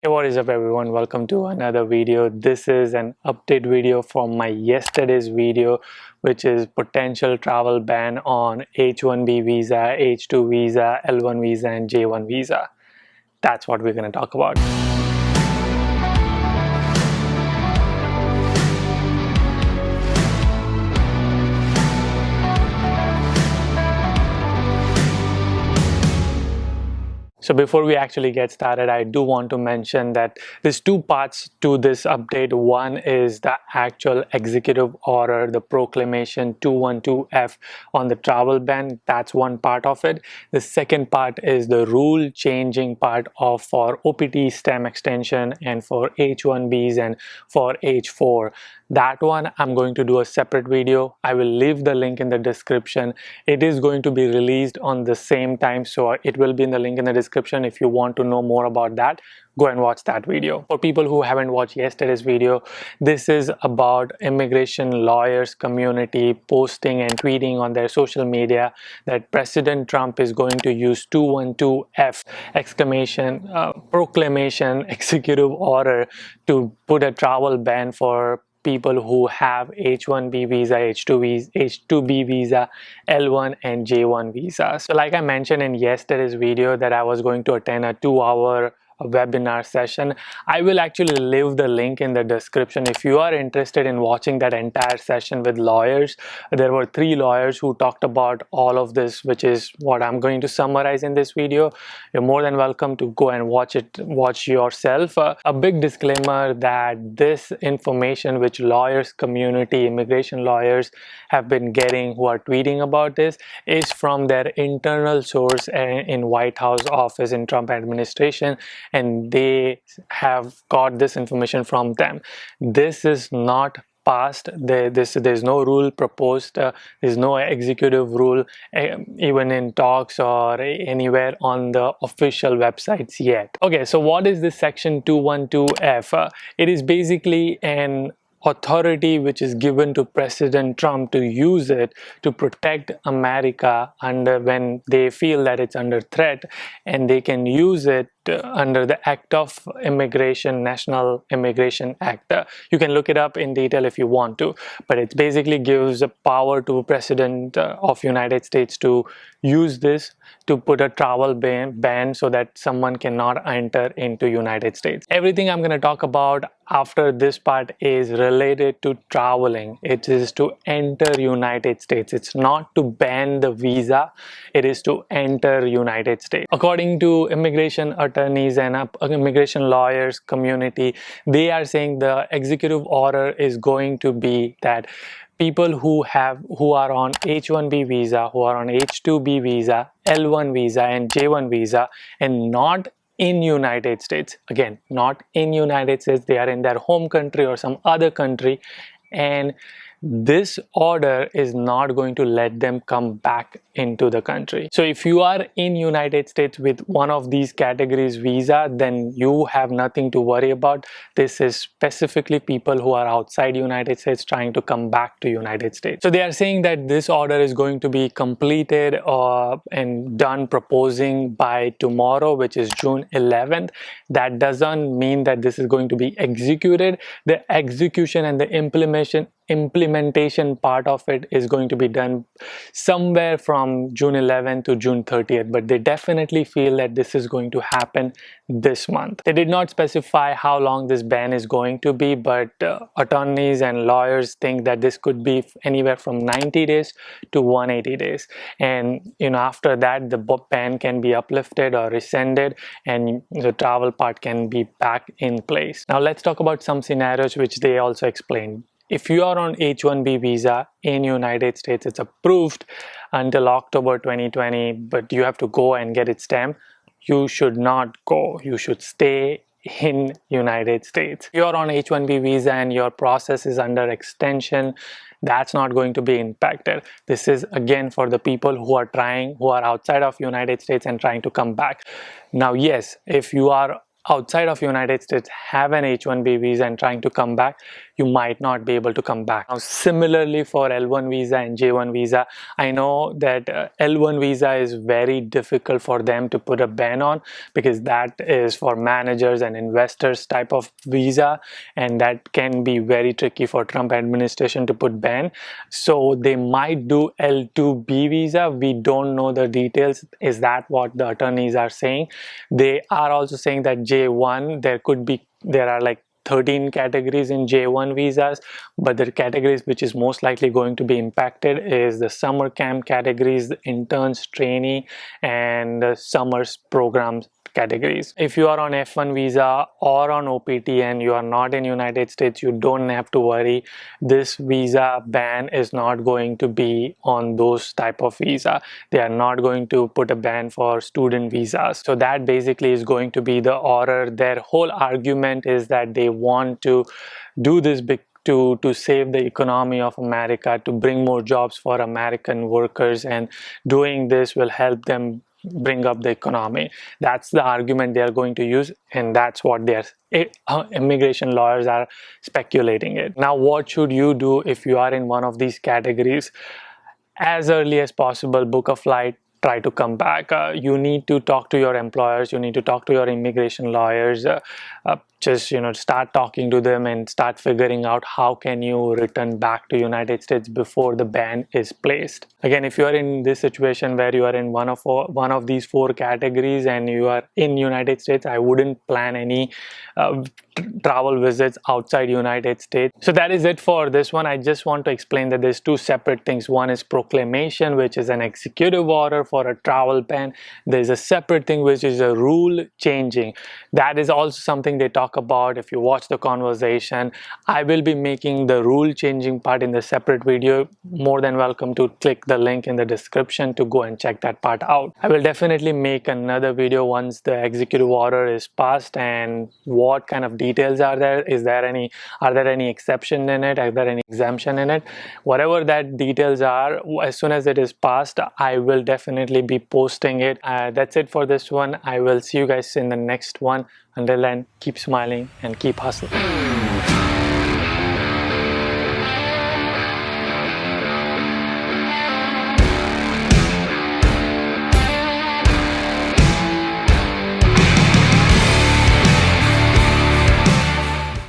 Hey, what is up everyone? Welcome to another video. This is an update video from my yesterday's video, which is potential travel ban on H1B visa, H2 visa, L1 visa and J1 visa. That's what we're going to talk about. So before we actually get started, I do want to mention that there's two parts to this update. One is the actual executive order, the proclamation 212F on the travel ban. That's one part of it. The second part is the rule changing part of for OPT STEM extension and for H1Bs and for H4. That one I'm going to do a separate video. I will leave the link in the description. It is going to be released on the same time, so it will be in the link in the description. If you want to know more about that, go and watch that video. For people who haven't watched yesterday's video, this is about immigration lawyers community posting and tweeting on their social media that President Trump is going to use 212F exclamation proclamation executive order to put a travel ban for people who have H1B visa, H2B visa, L1 and J1 visa. So like I mentioned in yesterday's video that I was going to attend a 2-hour webinar session. I will actually leave the link in the description if you are interested in watching that entire session with lawyers. There were 3 lawyers who talked about all of this, which is what I'm going to summarize in this video. You're more than welcome to go and watch yourself. A big disclaimer that this information which lawyers community, immigration lawyers have been getting who are tweeting about this is from their internal source in White House office in Trump administration, and they have got this information from them. This is not passed. There's no rule proposed. There's no executive rule even in talks or anywhere on the official websites yet. Okay, so what is this section 212F? It is basically an authority which is given to President Trump to use it to protect America under when they feel that it's under threat, and they can use it under the Act of Immigration, National Immigration Act. You can look it up in detail if you want to, but it basically gives a power to President of United States to use this to put a travel ban so that someone cannot enter into United States. Everything I'm going to talk about after this part is related to traveling. It is to enter United States. It's not to ban the visa. It is to enter United States. According to immigration attorneys and immigration lawyers community, they are saying the executive order is going to be that people who are on H1B visa, who are on H2B visa, L1 visa and J1 visa and not in United States, again not in United States, they are in their home country or some other country, and this order is not going to let them come back into the country. So if you are in United States with one of these categories visa, then you have nothing to worry about. This is specifically people who are outside United States trying to come back to United States. So they are saying that this order is going to be completed and done proposing by tomorrow, which is June 11th. That doesn't mean that this is going to be executed. The execution and the implementation part of it is going to be done somewhere from June 11th to June 30th, but they definitely feel that this is going to happen this month. They did not specify how long this ban is going to be, but attorneys and lawyers think that this could be anywhere from 90 days to 180 days, and after that the ban can be uplifted or rescinded and the travel part can be back in place. Now let's talk about some scenarios which they also explained. If you are on H1B visa in United States, it's approved until October 2020, but you have to go and get it stamped. You should not go. You should stay in United States. If you are on H1B visa and your process is under extension, that's not going to be impacted. This is again for the people who are outside of United States and trying to come back. Now, yes, if you are outside of United States have an H1B visa and trying to come back, you might not be able to come back. Now, similarly for L1 visa and J1 visa, I know that L1 visa is very difficult for them to put a ban on, because that is for managers and investors type of visa, and that can be very tricky for Trump administration to put ban. So they might do L2B visa. We don't know the details. Is that what the attorneys are saying? They are also saying that J1, there are like 13 categories in J1 visas, but the categories which is most likely going to be impacted is the summer camp categories, the interns, trainee, and the summers programs categories. If you are on F1 visa or on OPT and you are not in United States, you don't have to worry. This visa ban is not going to be on those type of visa. They are not going to put a ban for student visas. So that basically is going to be the order. Their whole argument is that they want to do this to save the economy of America, to bring more jobs for American workers, and doing this will help them bring up the economy. That's the argument they are going to use, and that's what their immigration lawyers are speculating it. Now, what should you do if you are in one of these categories? As early as possible, book a flight, try to come back. You need to talk to your employers, you need to talk to your immigration lawyers. Just start talking to them and start figuring out how can you return back to United States before the ban is placed. Again, if you are in this situation where you are in one of these 4 categories and you are in United States, I wouldn't plan any travel visits outside United States. So that is it for this one. I just want to explain that there's 2 separate things. One is proclamation, which is an executive order for a travel ban. There's a separate thing which is a rule changing. That is also something they talk about if you watch the conversation. I will be making the rule changing part in the separate video. More than welcome to click the link in the description to go and check that part out. I will definitely make another video once the executive order is passed and what kind of details are there. Are there any exception in it? Are there any exemption in it? Whatever that details are, as soon as it is passed, I will definitely be posting it. That's it for this one. I will see you guys in the next one. Until then, keep smiling and keep hustling.